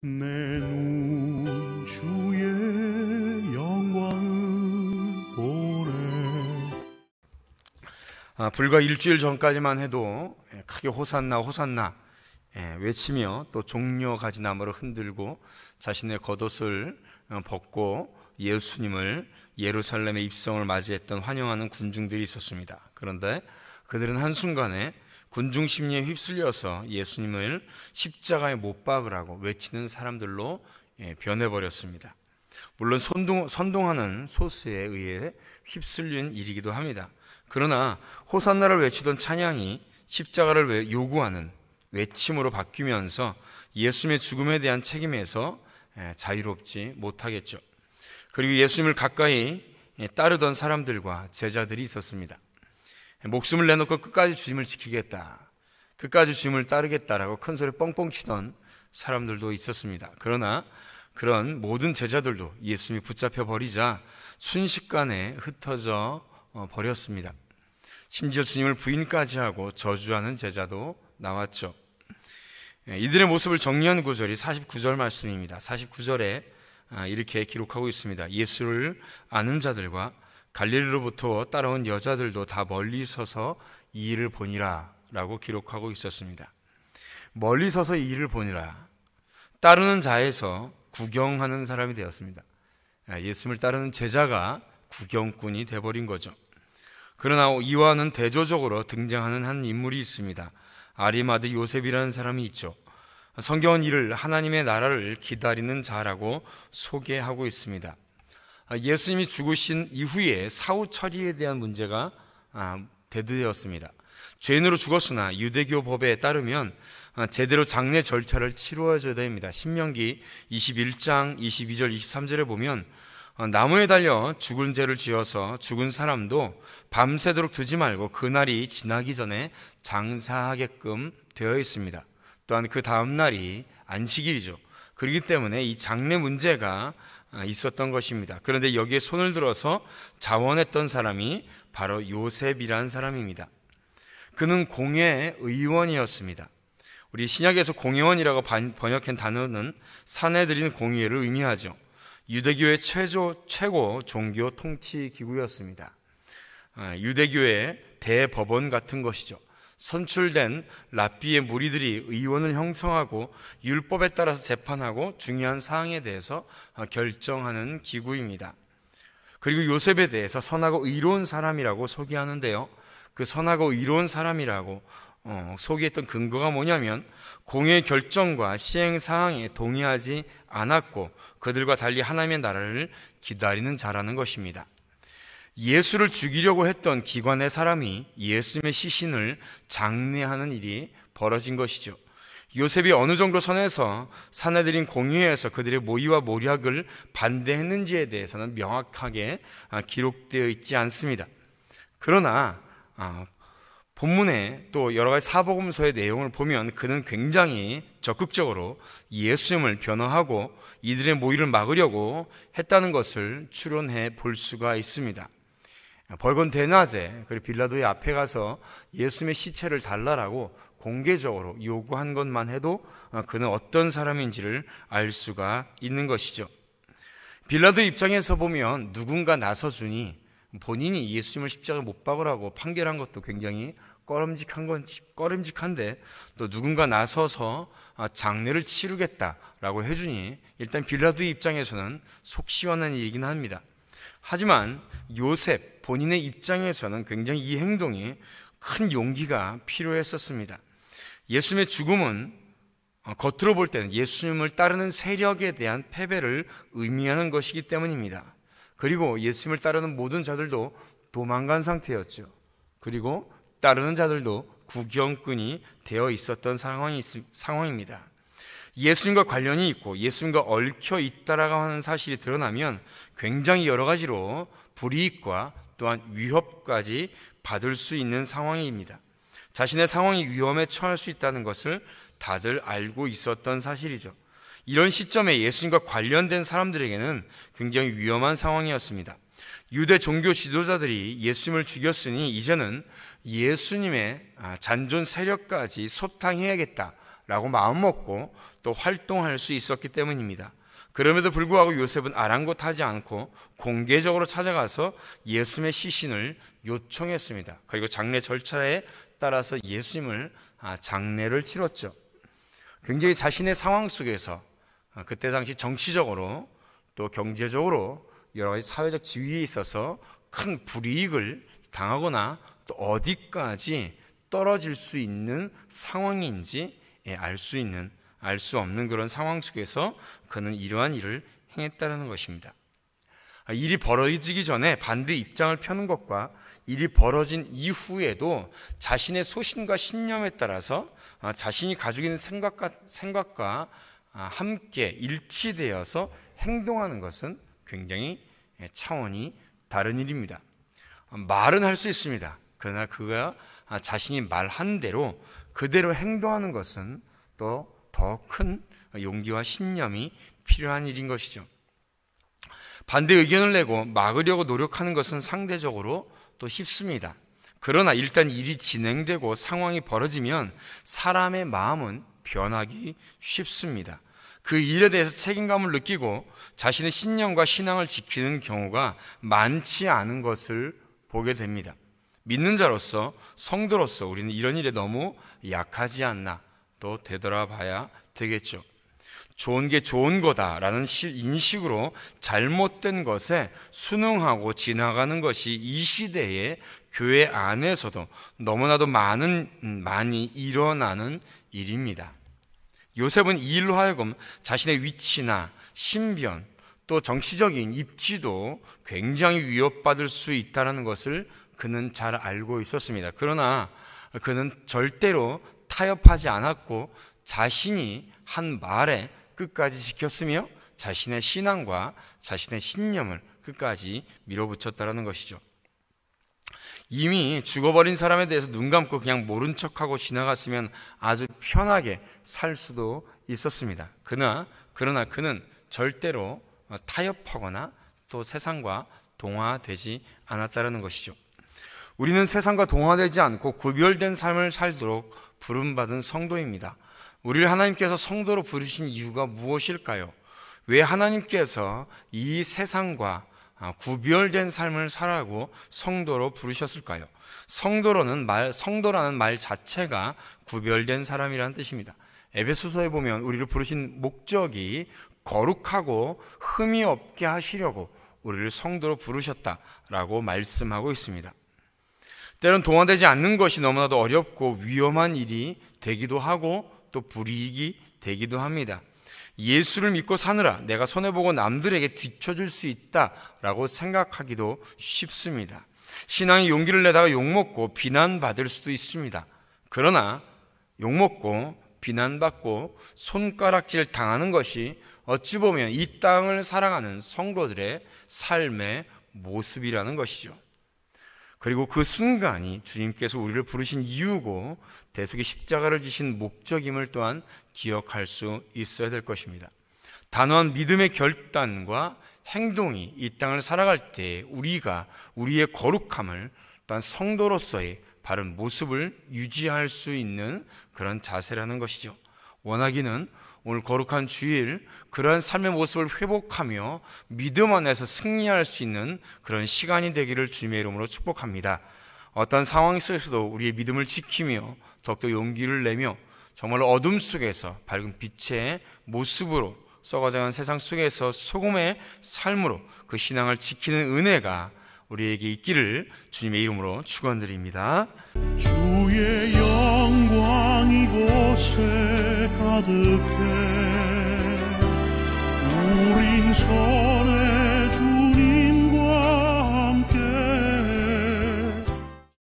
내 눈 주의 영광을 보네. 불과 일주일 전까지만 해도 크게 호산나 호산나 외치며 또 종려 가지나무를 흔들고 자신의 겉옷을 벗고 예수님을 예루살렘의 입성을 맞이했던 환영하는 군중들이 있었습니다. 그런데 그들은 한순간에 군중 심리에 휩쓸려서 예수님을 십자가에 못 박으라고 외치는 사람들로 변해버렸습니다. 물론 선동하는 소스에 의해 휩쓸린 일이기도 합니다. 그러나 호산나를 외치던 찬양이 십자가를 요구하는 외침으로 바뀌면서 예수님의 죽음에 대한 책임에서 자유롭지 못하겠죠. 그리고 예수님을 가까이 따르던 사람들과 제자들이 있었습니다. 목숨을 내놓고 끝까지 주님을 지키겠다, 끝까지 주님을 따르겠다라고 큰 소리 뻥뻥 치던 사람들도 있었습니다. 그러나 그런 모든 제자들도 예수님이 붙잡혀 버리자 순식간에 흩어져 버렸습니다. 심지어 주님을 부인까지 하고 저주하는 제자도 나왔죠. 이들의 모습을 정리한 구절이 49절 말씀입니다. 49절에 이렇게 기록하고 있습니다. 예수를 아는 자들과 갈릴리로부터 따라온 여자들도 다 멀리 서서 이 일을 보니라 라고 기록하고 있었습니다. 멀리 서서 이 일을 보니라, 따르는 자에서 구경하는 사람이 되었습니다. 예수님을 따르는 제자가 구경꾼이 되어버린 거죠. 그러나 이와는 대조적으로 등장하는 한 인물이 있습니다. 아리마드 요셉이라는 사람이 있죠. 성경은 이를 하나님의 나라를 기다리는 자라고 소개하고 있습니다. 예수님이 죽으신 이후에 사후 처리에 대한 문제가 대두되었습니다. 죄인으로 죽었으나 유대교 법에 따르면 제대로 장례 절차를 치루어줘야 됩니다. 신명기 21장 22절 23절에 보면 나무에 달려 죽은 죄를 지어서 죽은 사람도 밤새도록 두지 말고 그날이 지나기 전에 장사하게끔 되어 있습니다. 또한 그 다음 날이 안식일이죠. 그렇기 때문에 이 장례 문제가 있었던 것입니다. 그런데 여기에 손을 들어서 자원했던 사람이 바로 요셉이란 사람입니다. 그는 공회 의원이었습니다. 우리 신약에서 공회원이라고 번역한 단어는 사내들인 공회를 의미하죠. 유대교의 최고 종교 통치 기구였습니다. 유대교의 대법원 같은 것이죠. 선출된 랍비의 무리들이 의원을 형성하고 율법에 따라서 재판하고 중요한 사항에 대해서 결정하는 기구입니다. 그리고 요셉에 대해서 선하고 의로운 사람이라고 소개하는데요, 그 선하고 의로운 사람이라고 소개했던 근거가 뭐냐면 공회의 결정과 시행 사항에 동의하지 않았고 그들과 달리 하나님의 나라를 기다리는 자라는 것입니다. 예수를 죽이려고 했던 기관의 사람이 예수님의 시신을 장례하는 일이 벌어진 것이죠. 요셉이 어느 정도 선에서 사내들인 공회에서 그들의 모의와 모략을 반대했는지에 대해서는 명확하게 기록되어 있지 않습니다. 그러나 본문에 또 여러 가지 사복음서의 내용을 보면 그는 굉장히 적극적으로 예수님을 변호하고 이들의 모의를 막으려고 했다는 것을 추론해 볼 수가 있습니다. 벌건 대낮에 빌라도의 앞에 가서 예수님의 시체를 달라라고 공개적으로 요구한 것만 해도 그는 어떤 사람인지를 알 수가 있는 것이죠. 빌라도의 입장에서 보면 누군가 나서주니 본인이 예수님을 십자가에 못 박으라고 판결한 것도 굉장히 꺼림직한데 또 누군가 나서서 장례를 치르겠다라고 해주니 일단 빌라도의 입장에서는 속 시원한 일이긴 합니다. 하지만 요셉 본인의 입장에서는 굉장히 이 행동이 큰 용기가 필요했었습니다. 예수님의 죽음은 겉으로 볼 때는 예수님을 따르는 세력에 대한 패배를 의미하는 것이기 때문입니다. 그리고 예수님을 따르는 모든 자들도 도망간 상태였죠. 그리고 따르는 자들도 구경꾼이 되어 있었던 상황입니다. 예수님과 관련이 있고 예수님과 얽혀 있다라고 하는 사실이 드러나면 굉장히 여러 가지로 불이익과 또한 위협까지 받을 수 있는 상황입니다. 자신의 상황이 위험에 처할 수 있다는 것을 다들 알고 있었던 사실이죠. 이런 시점에 예수님과 관련된 사람들에게는 굉장히 위험한 상황이었습니다. 유대 종교 지도자들이 예수님을 죽였으니 이제는 예수님의 잔존 세력까지 소탕해야겠다 라고 마음먹고 또 활동할 수 있었기 때문입니다. 그럼에도 불구하고 요셉은 아랑곳하지 않고 공개적으로 찾아가서 예수님의 시신을 요청했습니다. 그리고 장례 절차에 따라서 예수님을 장례를 치렀죠. 굉장히 자신의 상황 속에서 그때 당시 정치적으로 또 경제적으로 여러 가지 사회적 지위에 있어서 큰 불이익을 당하거나 또 어디까지 떨어질 수 있는 상황인지 알 수 없는 그런 상황 속에서 그는 이러한 일을 행했다는 것입니다. 일이 벌어지기 전에 반대 입장을 펴는 것과 일이 벌어진 이후에도 자신의 소신과 신념에 따라서 자신이 가지고 있는 생각과 함께 일치되어서 행동하는 것은 굉장히 차원이 다른 일입니다. 말은 할 수 있습니다. 그러나 그가 자신이 말한 대로 그대로 행동하는 것은 또 더 큰 용기와 신념이 필요한 일인 것이죠. 반대 의견을 내고 막으려고 노력하는 것은 상대적으로 또 쉽습니다. 그러나 일단 일이 진행되고 상황이 벌어지면 사람의 마음은 변하기 쉽습니다. 그 일에 대해서 책임감을 느끼고 자신의 신념과 신앙을 지키는 경우가 많지 않은 것을 보게 됩니다. 믿는 자로서, 성도로서 우리는 이런 일에 너무 약하지 않나 또 되돌아봐야 되겠죠. 좋은 게 좋은 거다라는 인식으로 잘못된 것에 순응하고 지나가는 것이 이 시대의 교회 안에서도 너무나도 많이 일어나는 일입니다. 요셉은 이 일로 하여금 자신의 위치나 신변 또 정치적인 입지도 굉장히 위협받을 수 있다는 것을 그는 잘 알고 있었습니다. 그러나 그는 절대로 타협하지 않았고 자신이 한 말에 끝까지 지켰으며 자신의 신앙과 자신의 신념을 끝까지 밀어붙였다는 것이죠. 이미 죽어버린 사람에 대해서 눈 감고 그냥 모른 척하고 지나갔으면 아주 편하게 살 수도 있었습니다. 그러나 그는 절대로 타협하거나 또 세상과 동화되지 않았다는 것이죠. 우리는 세상과 동화되지 않고 구별된 삶을 살도록 부름받은 성도입니다. 우리를 하나님께서 성도로 부르신 이유가 무엇일까요? 왜 하나님께서 이 세상과 구별된 삶을 살라고 성도로 부르셨을까요? 성도라는 말 자체가 구별된 사람이라는 뜻입니다. 에베소서에 보면 우리를 부르신 목적이 거룩하고 흠이 없게 하시려고 우리를 성도로 부르셨다라고 말씀하고 있습니다. 때론 동화되지 않는 것이 너무나도 어렵고 위험한 일이 되기도 하고 또 불이익이 되기도 합니다. 예수를 믿고 사느라 내가 손해보고 남들에게 뒤처질 수 있다라고 생각하기도 쉽습니다. 신앙이 용기를 내다가 욕먹고 비난받을 수도 있습니다. 그러나 욕먹고 비난받고 손가락질 당하는 것이 어찌 보면 이 땅을 살아가는 성도들의 삶의 모습이라는 것이죠. 그리고 그 순간이 주님께서 우리를 부르신 이유고 대속의 십자가를 지신 목적임을 또한 기억할 수 있어야 될 것입니다. 단호한 믿음의 결단과 행동이 이 땅을 살아갈 때 우리가 우리의 거룩함을 또한 성도로서의 바른 모습을 유지할 수 있는 그런 자세라는 것이죠. 원하기는 오늘 거룩한 주일 그러한 삶의 모습을 회복하며 믿음 안에서 승리할 수 있는 그런 시간이 되기를 주님의 이름으로 축복합니다. 어떤 상황 속에서도 우리의 믿음을 지키며 더욱더 용기를 내며 정말 어둠 속에서 밝은 빛의 모습으로 썩어가는 세상 속에서 소금의 삶으로 그 신앙을 지키는 은혜가 우리에게 있기를 주님의 이름으로 축원드립니다. 주의 영광 이곳에 가득해 우린